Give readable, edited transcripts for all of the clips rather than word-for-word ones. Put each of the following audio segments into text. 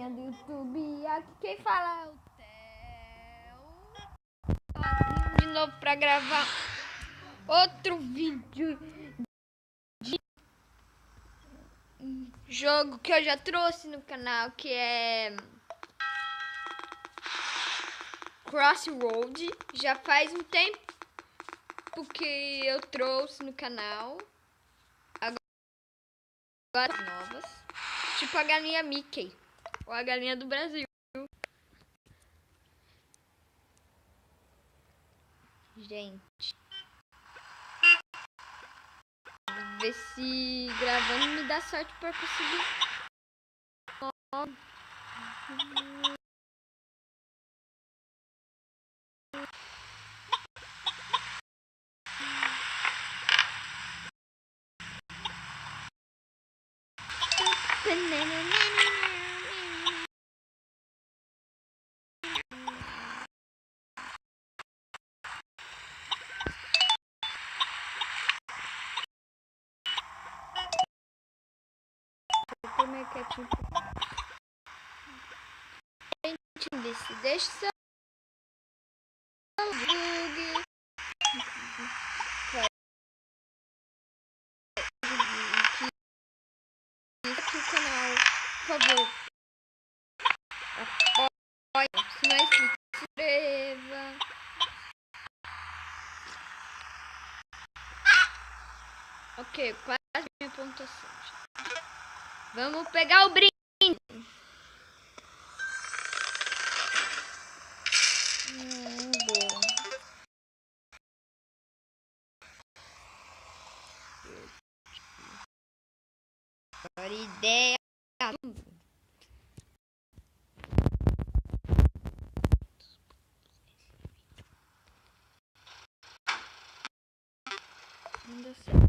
galerinha do YouTube, aqui quem fala é o Theo. De novo pra gravar outro vídeo de jogo que eu já trouxe no canal, que é Crossroad. Já faz um tempo que eu trouxe no canal. Agora novas, tipo a galinha Mickey ou a galinha do Brasil. Gente, vou ver se gravando me dá sorte para conseguir. Vou comer quietinho. Gente, deixa seu bug. Aqui o canal, por favor. Apoie, se não é inscrito, se inscreva. Ok, quase minha pontuação. Vamos pegar o brinde. Boa. Agora ideia. Não deu certo.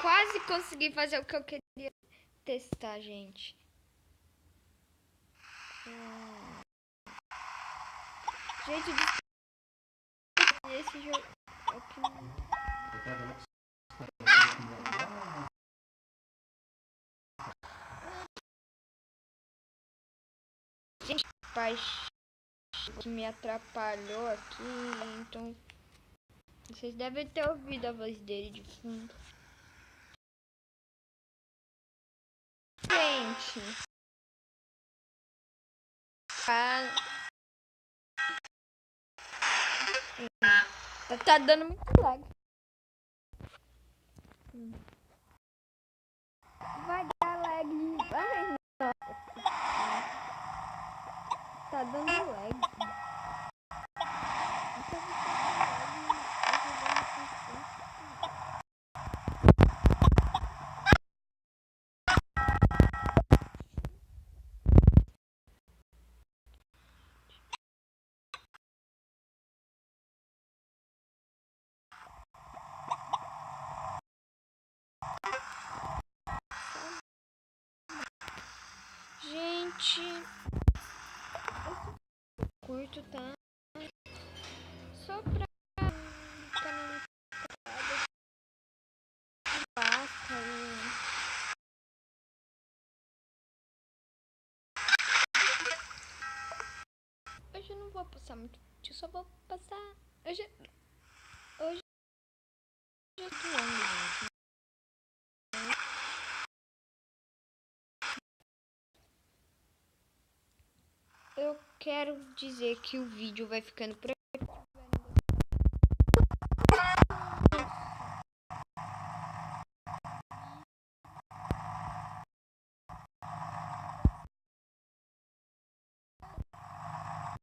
Quase consegui fazer o que eu queria testar, gente. Gente, esse jogo aqui. Gente, pai que me atrapalhou aqui, então vocês devem ter ouvido a voz dele de fundo. Gente, tá dando muito lag. Vai dar lag. Tá dando lag. Gente, curto, tá? Só pra hoje eu não vou passar muito, eu só vou passar. Hoje eu tô longo, gente. Eu quero dizer que o vídeo vai ficando por aqui.